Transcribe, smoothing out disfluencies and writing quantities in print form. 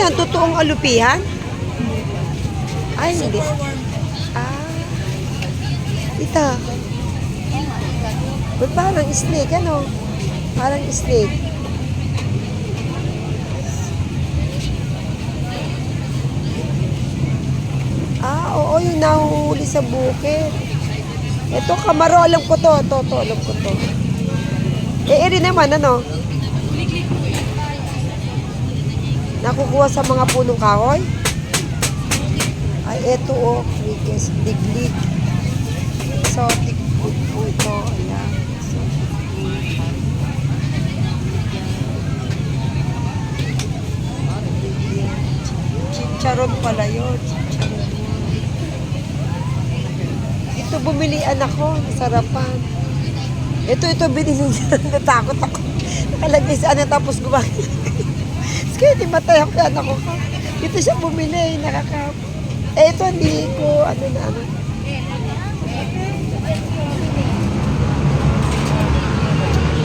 yan? Totoong alupihan? Ay, hindi. Ah. Ito. Ba't parang snake, ano? Parang snake. Ah, oo, yung nahuhuli sa bukid. Ito, kamaro, alam ko to. Ito, alam ko to. Iri naman, ano? Nakukuha sa mga punong kahoy? Ay, eto, oh. Crickets, diglig. Exotic food po ito. Ayan. Chicharon pala yun. Chicharon. Ito, bumilian ako. Sarapan. Ito, binili niya. Natakot ako. Nakalagay sa ano, tapos gumagay. Kaya di matay ako, anak ko. Dito siya bumili. Ito, hindi ko, ano.